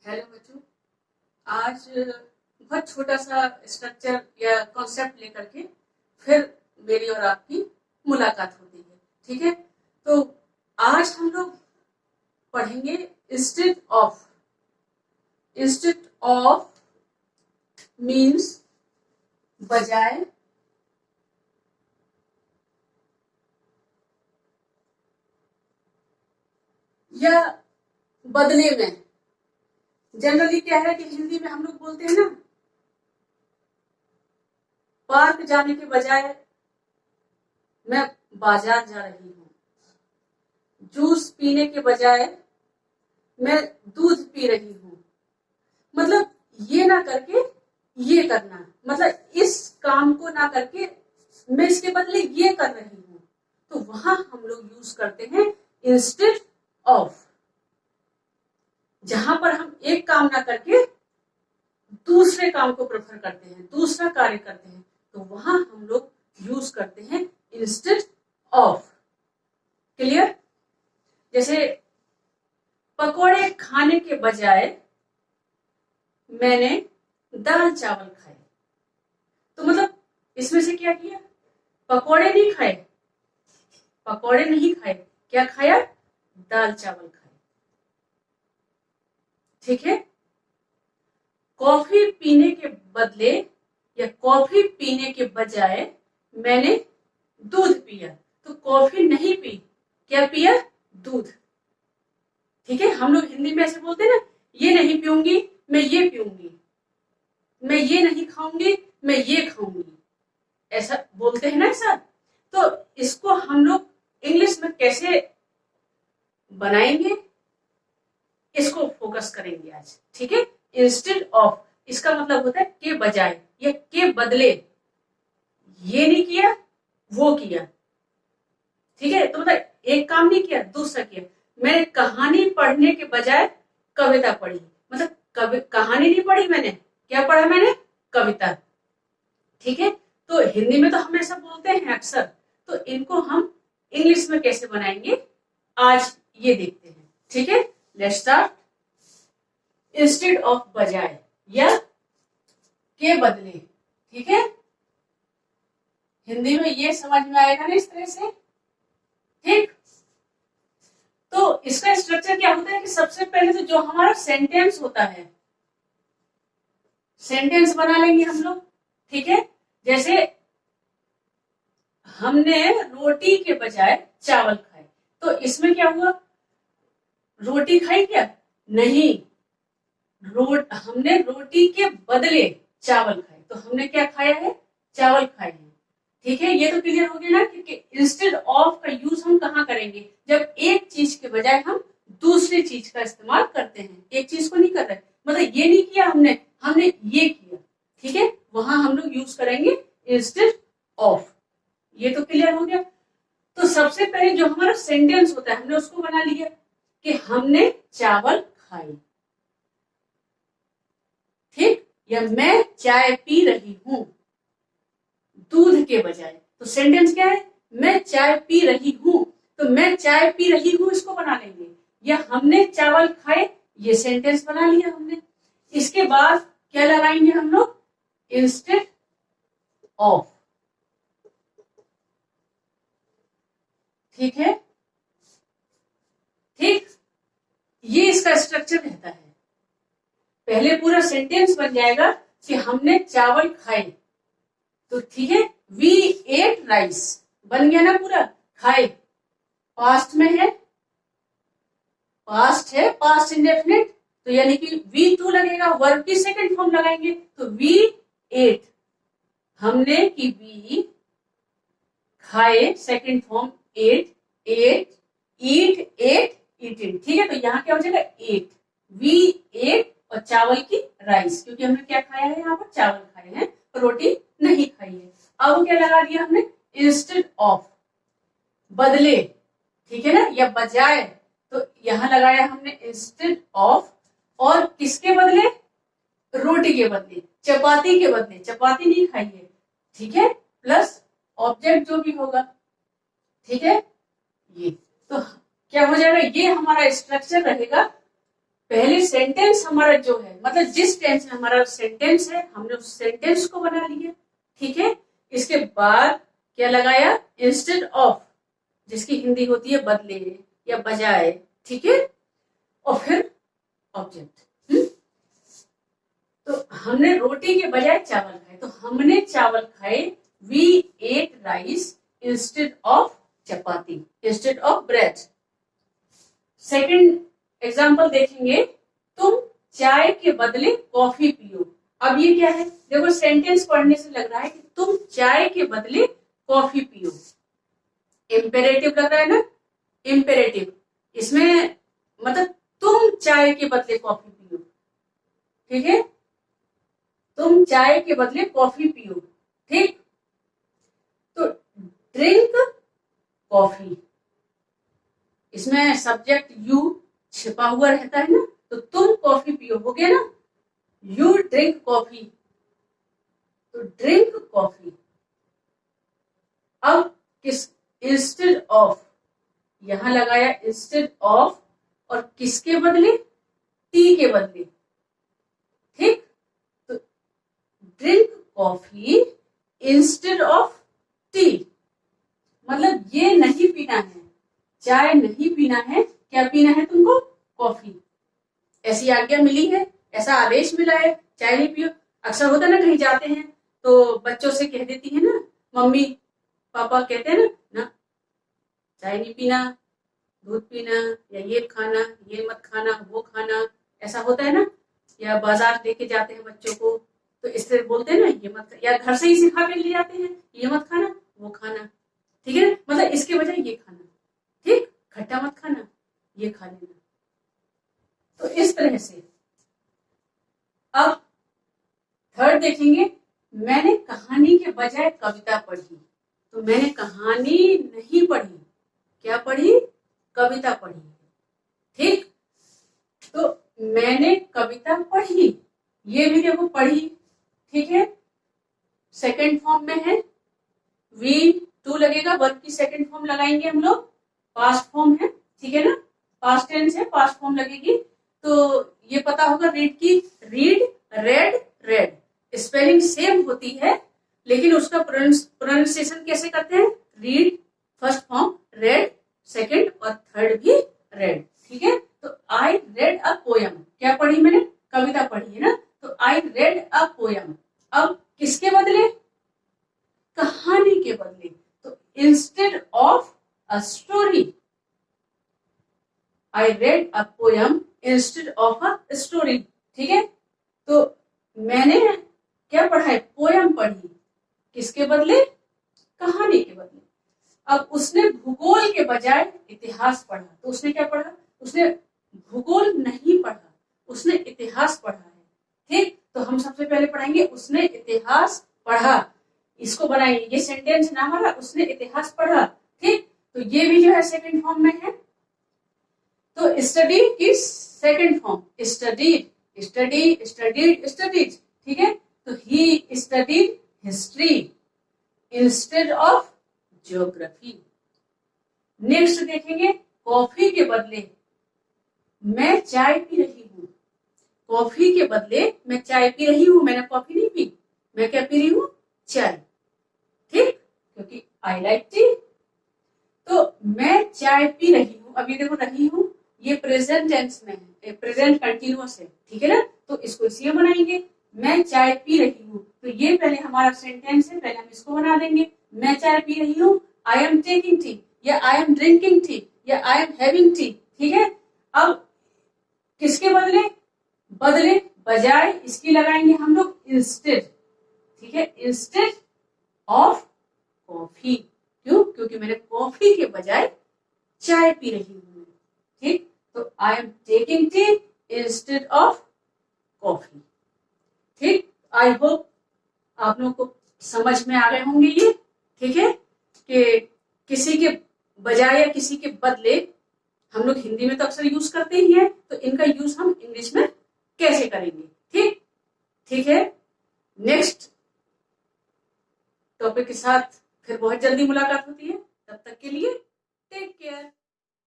Hello बच्चों। आज बहुत छोटा सा स्ट्रक्चर या कॉन्सेप्ट लेकर के फिर मेरी और आपकी मुलाकात होती है। ठीक है, तो आज हम लोग पढ़ेंगे instead of. Instead of means बजाय, या बदले में। जनरली क्या है कि हिंदी में हम लोग बोलते हैं ना, पार्क जाने के बजाय मैं बाजार जा रही हूँ, जूस पीने के बजाय मैं दूध पी रही हूँ। मतलब ये ना करके ये करना, मतलब इस काम को ना करके मैं इसके बदले ये कर रही हूँ, तो वहां हम लोग यूज करते हैं इंस्टेड ऑफ। जहां पर हम एक काम ना करके दूसरे काम को प्रेफर करते हैं, दूसरा कार्य करते हैं, तो वहां हम लोग यूज करते हैं इंस्टेड ऑफ। क्लियर? जैसे पकोड़े खाने के बजाय मैंने दाल चावल खाए, तो मतलब इसमें से क्या किया? पकोड़े नहीं खाए, पकोड़े नहीं खाए, क्या खाया? दाल चावल खाए। ठीक है। कॉफी पीने के बदले या कॉफी पीने के बजाय मैंने दूध पिया, तो कॉफी नहीं पी, क्या पिया? दूध। ठीक है, हम लोग हिंदी में ऐसे बोलते हैं ना, ये नहीं पीऊंगी मैं ये पीऊंगी, मैं ये नहीं खाऊंगी मैं ये खाऊंगी, ऐसा बोलते हैं ना ऐसा। तो इसको हम लोग इंग्लिश में कैसे बनाएंगे, इसको फोकस करेंगे आज। ठीक है, इंस्टेड ऑफ इसका मतलब होता है के बजाय या के बदले। ये नहीं किया वो किया। ठीक है, तो मतलब एक काम नहीं किया दूसरा किया। मैंने कहानी पढ़ने के बजाय कविता पढ़ी, मतलब कहानी नहीं पढ़ी मैंने, क्या पढ़ा मैंने? कविता। ठीक है, तो हिंदी में तो हम ऐसा बोलते हैं अक्सर, तो इनको हम इंग्लिश में कैसे बनाएंगे आज ये देखते हैं। ठीक है, लेट्स स्टार्ट। इंस्टेड ऑफ बजाय या के बदले। ठीक है, हिंदी में ये समझ में आएगा ना इस तरह से। ठीक, तो इसका स्ट्रक्चर क्या होता है कि सबसे पहले तो जो हमारा सेंटेंस होता है, सेंटेंस बना लेंगे हम लोग। ठीक है, जैसे हमने रोटी के बजाय चावल खाए, तो इसमें क्या हुआ? रोटी खाई क्या? नहीं, हमने रोटी के बदले चावल खाए, तो हमने क्या खाया है? चावल खाए हैं। ठीक है, ये तो क्लियर हो गया ना कि इंस्टेड ऑफ का यूज हम कहाँ करेंगे? जब एक चीज के बजाय हम दूसरी चीज का इस्तेमाल करते हैं, एक चीज को नहीं कर रहे, मतलब ये नहीं किया हमने, हमने ये किया। ठीक है, वहां हम लोग यूज करेंगे इंस्टेड ऑफ। ये तो क्लियर हो गया। तो सबसे पहले जो हमारा सेंटेंस होता है हमने उसको बना लिया कि हमने चावल खाए। ठीक, या मैं चाय पी रही हूं दूध के बजाय, तो सेंटेंस क्या है? मैं चाय पी रही हूं, तो मैं चाय पी रही हूं इसको बना लेंगे, या हमने चावल खाए, ये सेंटेंस बना लिया हमने। इसके बाद क्या लगाएंगे हम लोग? Instead of. ठीक है, ठीक, ये इसका स्ट्रक्चर रहता है। पहले पूरा सेंटेंस बन जाएगा कि हमने चावल खाए, तो ठीक है, वी एट राइस बन गया ना पूरा। खाए पास्ट में है, पास्ट है, पास्ट इंडेफिनिट, तो यानी कि वी टू लगेगा, वर्ब की सेकंड फॉर्म लगाएंगे, तो वी एट, हमने की वी, खाए सेकंड फॉर्म एट, एट, ईट, एट, ईटिन। ठीक है, तो यहाँ क्या हो जाएगा? एट, वी एट, और चावल की राइस, क्योंकि हमने क्या खाया है? यहाँ पर चावल खाए हैं, रोटी नहीं खाई है। अब क्या लगा दिया हमने? इंस्टेड ऑफ, बदले। ठीक है ना, या बजाय, तो यहां लगाया हमने इंस्टेड ऑफ। और किसके बदले? रोटी के बदले, चपाती के बदले, चपाती नहीं खाई है। ठीक है, प्लस ऑब्जेक्ट जो भी होगा। ठीक है, ये तो क्या हो जाएगा? ये हमारा स्ट्रक्चर रहेगा पहले सेंटेंस हमारा जो है, मतलब जिस टेंस में हमारा सेंटेंस है, हमने उस सेंटेंस को बना लिया, ठीक है। इसके बाद क्या लगाया, इंस्टेड ऑफ, जिसकी हिंदी होती है बदले या बजाय, ठीक है। और फिर ऑब्जेक्ट। तो हमने रोटी के बजाय चावल खाए, तो हमने चावल खाए, we ate rice instead of chapati, instead of bread. Second example देखेंगे, तुम चाय के बदले कॉफी पियो। अब ये क्या है, देखो सेंटेंस पढ़ने से लग रहा है कि तुम चाय के बदले कॉफी पियो। इम्पेरेटिव लग रहा है ना, इम्पेरेटिव। इसमें मतलब तुम चाय के बदले कॉफी पियो, ठीक है, तुम चाय के बदले कॉफी पियो, ठीक। तो ड्रिंक कॉफी, इसमें सब्जेक्ट यू छिपा हुआ रहता है ना, तो तुम कॉफी पियो, हो गया ना, यू ड्रिंक कॉफी, तो ड्रिंक कॉफी। अब किस, इंस्टेड ऑफ, यहां लगाया इंस्टेड ऑफ, और किसके बदले, टी के बदले, ठीक। तो drink coffee instead of T, मतलब ये नहीं पीना है, चाय नहीं पीना है, क्या पीना है तुमको, कॉफी। ऐसी आज्ञा मिली है, ऐसा आदेश मिला है, चाय नहीं पियो। अक्सर होता है ना, कहीं जाते हैं तो बच्चों से कह देती है ना मम्मी पापा, कहते हैं ना चाय नहीं पीना, दूध पीना, या ये खाना, ये मत खाना, वो खाना, ऐसा होता है ना। या बाजार लेके जाते हैं बच्चों को, तो इससे बोलते हैं ना ये मत, या घर से ही सिखा के ले जाते हैं ये मत खाना, वो खाना, ठीक है, मतलब इसके बजाय ये खाना, ठीक, खट्टा मत खाना, ये खा लेना। तो इस तरह से। अब थर्ड देखेंगे, मैंने कहानी के बजाय कविता पढ़ी। तो मैंने कहानी नहीं पढ़ी, क्या पढ़ी, कविता पढ़ी, ठीक। तो मैंने कविता पढ़ी, ये भी देखो पढ़ी, ठीक है, सेकंड फॉर्म में है, वी टू लगेगा, वर्ब की सेकंड फॉर्म लगाएंगे हम लोग, पास्ट फॉर्म है, ठीक है ना, पास्ट टेंस है, पास्ट फॉर्म लगेगी। तो ये पता होगा, रीड की, read, red, red, spelling same होती है, लेकिन उसका प्रोनाउंसिएशन कैसे करते हैं, read first form, red second, और थर्ड भी रेड, ठीक है। तो आई रेड अ पोयम, क्या पढ़ी मैंने, कविता पढ़ी है ना, तो आई रेड अ पोयम। अब किसके बदले, कहानी के बदले, तो instead of a story, I read a poem instead of a story, ठीक है। तो मैंने क्या पढ़ा है, पोयम पढ़ी, किसके बदले, कहानी के बदले। अब उसने भूगोल के बजाय इतिहास पढ़ा, तो उसने क्या पढ़ा, उसने भूगोल नहीं पढ़ा, उसने इतिहास पढ़ा है, ठीक। तो हम सबसे पहले पढ़ाएंगे उसने इतिहास पढ़ा, इसको बनाएंगे, ये सेंटेंस ना हमारा, उसने इतिहास पढ़ा, ठीक। तो ये भी जो है सेकंड फॉर्म में है। तो स्टडी की second form, studied, study, studied, studies, ठीक है। तो he studied history instead of geography. Next देखेंगे, कॉफी के बदले मैं चाय पी रही हूँ, कॉफी के बदले मैं चाय पी रही हूँ, मैंने कॉफी नहीं पी, मैं क्या पी रही हूँ, चाय, ठीक, क्योंकि आई लाइक टी। तो मैं चाय पी रही हूँ, अब ये देखो रही हूँ, ये प्रेजेंट टेंस में है, प्रेजेंट कंटिन्यूअस है, ठीक है ना, तो इसको इसलिए बनाएंगे, मैं चाय पी रही हूँ, तो ये पहले हमारा सेंटेंस है, पहले हम इसको बना देंगे, मैं चाय पी रही हूँ, आई एम टेकिंग टी, या आई एम ड्रिंकिंग टी, या आई एम हैविंग टी, ठीक है। अब किसके बदले, बदले, बजाय, इसकी लगाएंगे हम लोग इंस्टेड, ठीक है, इंस्टेड ऑफ कॉफी, क्यों, क्योंकि मैंने कॉफी के बजाय चाय पी रही हूँ, ठीक। तो I am taking tea instead of coffee, ठीक। आई होप आप लोगों को समझ में आ गए होंगे ये, ठीक है, कि किसी के बजाय या किसी के बदले हम लोग हिंदी में तो अक्सर यूज करते ही हैं, तो इनका यूज हम इंग्लिश में कैसे करेंगे, ठीक, ठीक है। नेक्स्ट टॉपिक के साथ फिर बहुत जल्दी मुलाकात होती है, तब तक के लिए टेक केयर।